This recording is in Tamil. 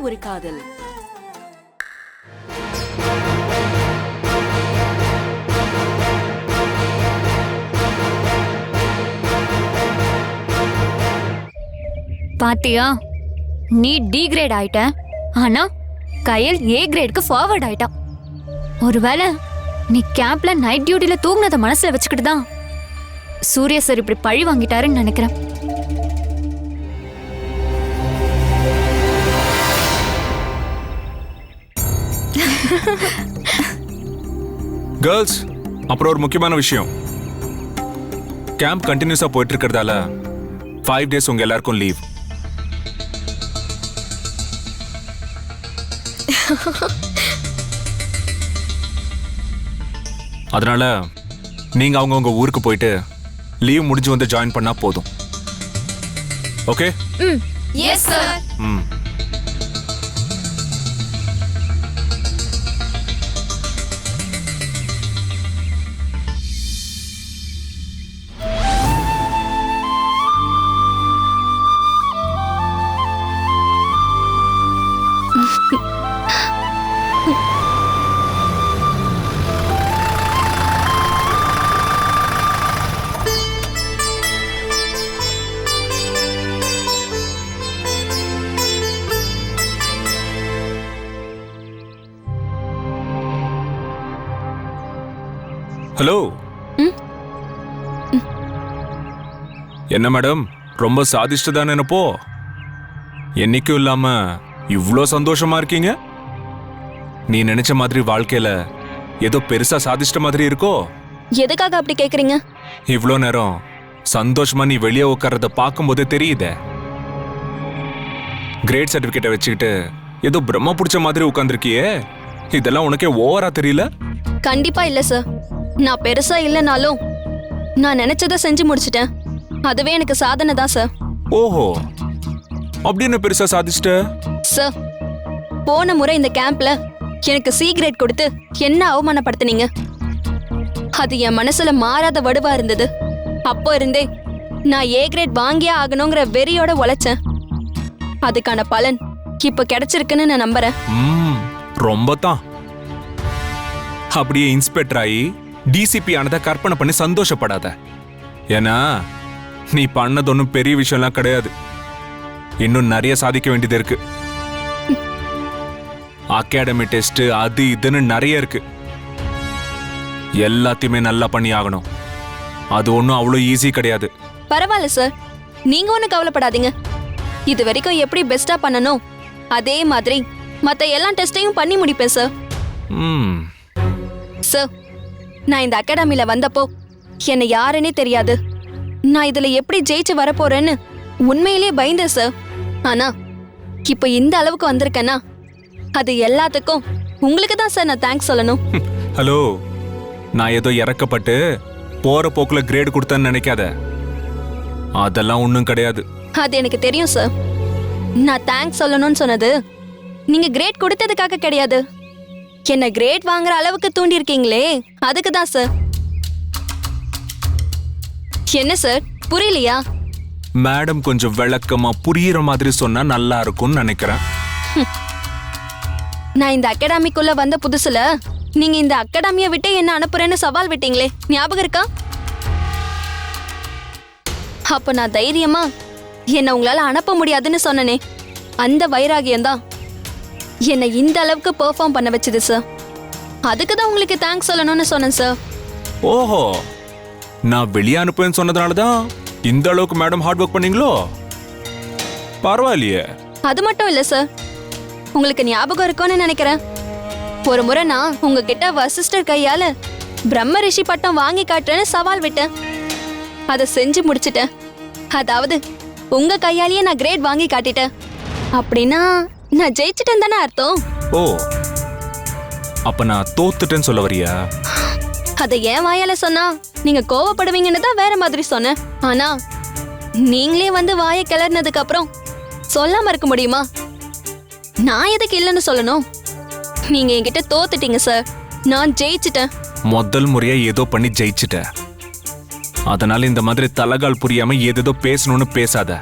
ஒரு காதல். பாத்தியா, நீ டி கிரேட் ஆயிட்ட, ஆனா கயல் ஏ கிரேடுக்கு ஃபார்வர்ட் ஆயிட்டான். ஒருவேளை நீ கேம்ப்ல நைட் டியூட்டில தூங்குனத மனசுல வச்சுக்கிட்டு தான் சூர்யா சார் இப்படி பழி வாங்கிட்டாருன்னு நினைக்கிறேன். கேர்ள்ஸ், அப்புறம் ஒரு முக்கியமான விஷயம். கேம்ப் கண்டினியூஸா போயிட்டு இருக்கிறதால 5 days உங்க எல்லாருக்கும் லீவ். அதனால நீங்க அவங்கவுங்க ஊருக்கு போயிட்டு லீவ் முடிஞ்சு வந்து ஜாயின் பண்ணா போதும். ஓகே? Yes sir. ஹலோ. என்ன மேடம், ரொம்ப சாதிச்சுட்டு தானே என்னப்போ? என்னைக்கும் இல்லாம இவ்ளோ சந்தோஷமா இருக்கீங்க. நீ நினைச்ச மாதிரி வாழ்க்கையில ஏதோ பெருசா சாதிச்சிட்ட மாதிரி இருக்கோ? எதுக்காக அப்படி கேக்குறீங்க? இவ்ளோ நேரம் சந்தோஷமா நீ வெளியே உட்கார்றத பார்க்கும்போதே தெரியுதே. கிரேட் சர்டிபிகேட்டை வச்சுக்கிட்டு ஏதோ பிரம்ம பிடிச்ச மாதிரி உட்கார்ந்துருக்கியே. இதெல்லாம் உனக்கே ஓவரா தெரியல? கண்டிப்பா இல்ல சார். நான் பெருசா இல்லனாலும் நான் நினைச்சதை செஞ்சு முடிச்சிட்டேன். அதுவே எனக்கு சாதனை தான் சார். ஓஹோ, அப்படி என்ன பெருசா சாதிச்சிட்ட? சார், போன முறை இந்த கேம்ப்ல எனக்கு சி கிரேட் கொடுத்து என்ன அவமானப்படுத்தினீங்க. அது என் மனசுல மாறாத வடுவா இருந்தது. அப்போ இருந்தே நான் ஏ கிரேட் வாங்கியே ஆகணுங்கிற வெறியோட உழைச்சேன். அதுக்கான பலன் இப்ப கிடைச்சிருக்குன்னு நான் நம்புறேன். ரொம்ப தான். அப்படியே இன்ஸ்பெக்டர் ஆகி டிசிபி ஆனதை கற்பனை பண்ணி சந்தோஷப்படாத. ஏன்னா நீ பண்ணது ஒன்றும் பெரிய விஷயம்லாம் கிடையாது. இன்னும் நிறைய சாதிக்க வேண்டியது இருக்கு. அகாடமி டெஸ்ட் அது இதுன்னு நிறைய இருக்கு. எல்லாத்தையுமே நல்லா பண்ணி ஆகணும். அது ஒன்றும் அவ்வளோ ஈஸி கிடையாது. பரவாயில்ல சார், நீங்க ஒன்னும் கவலைப்படாதீங்க. இது வரைக்கும் எப்படி பெஸ்டா பண்ணணும் அதே மாதிரி மத்த எல்லா டெஸ்டையும் பண்ணி முடிப்பேன் சார். சார், நான் இந்த அகாடமில வந்தப்போ என்னை யாருன்னே தெரியாது. நான் இதுல எப்படி ஜெயிச்சு வரப்போறேன்னு உண்மையிலேயே பயந்தேன் சார். ஆனா இப்ப இந்த அளவுக்கு வந்திருக்கேன்னா அது எல்லாத்துக்கும் உங்களுக்கு தான் சார் நான் தேங்க்ஸ் சொல்லணும். ஹலோ, நான் ஏதோ இறக்கப்பட்டு போற போக்குல கிரேட் கொடுத்தேன்னு நினைக்காத. அதெல்லாம் ஒன்றும் கிடையாது. அது எனக்கு தெரியும் சார். நான் தேங்க்ஸ் சொல்லணும்னு சொன்னது நீங்க கிரேட் கொடுத்ததுக்காக கிடையாது. என்ன கிரேட் வாங்குற அளவுக்கு தூண்டி இருக்கீங்களே, அதுக்கு தான் சார். என்ன சார், புரியலையா? மேடம் கொஞ்சம் விளக்கமா புரியுற மாதிரி சொன்னா நல்லா இருக்கும்னு நினைக்கிறேன். நான் இந்த அகாடமிக்குள்ள வந்த புதுசுல நீங்க இந்த அகாடமியை விட்டு என்ன அனுப்புறேன்னு சவால் விட்டீங்களே, ஞாபகம் இருக்கா? அப்ப நான் தைரியமா என்ன உங்களால அனுப்ப முடியாதுன்னு சொன்னனே, அந்த வைராகியம் தான் என்னை இந்த அளவுக்கு பெர்ஃபார்ம் பண்ண வச்சது சார். அதுக்கு தான் உங்களுக்கு தேங்க்ஸ் சொல்லணும்னு சொன்னேன் சார். ஓஹோ, நான் வெளியே அனுப்புவேன்னு சொன்னதுனால தான் இந்த அளவுக்கு மேடம் ஹார்ட் ஒர்க் பண்ணீங்களோ? பரவாயில்லையே. அது மட்டும் இல்ல சார், உங்களுக்கு ஞாபகம் இருக்கும்னு நினைக்கிறேன். ஒரு முறை நான் உங்ககிட்ட வசிஷ்டர் கையால பிரம்ம ரிஷி பட்டம் வாங்கி காட்டுறேன்னு சவால் விட்டேன். அதை செஞ்சு முடிச்சிட்டேன். அதாவது உங்க கையாலேயே நான் கிரேட் வாங்கி காட்டிட்டேன். அப்படின்னா நான் ஜெயிச்சிட்டேன் தானே அர்த்தம்? ஓ, அப்ப நான் தோத்துட்டேன்னு சொல்ல வரியா? அதை ஏன் வாயால சொன்னா நீங்க கோவப்படுவீங்கன்னு தான் வேற மாதிரி சொன்னேன். ஆனா நீங்களே வந்து வாயை கிளறினதுக்கு அப்புறம் சொல்லாம இருக்க முடியுமா? நான் எதுக்கு இல்லைன்னு சொல்லணும்? நீங்க என்கிட்ட தோத்துட்டீங்க சார், நான் ஜெயிச்சிட்டேன். முதல் முறையா ஏதோ பண்ணி ஜெயிச்சிட்ட. அதனால இந்த மாதிரி தலகால் புரியாம ஏதேதோ பேசணும்னு பேசாத.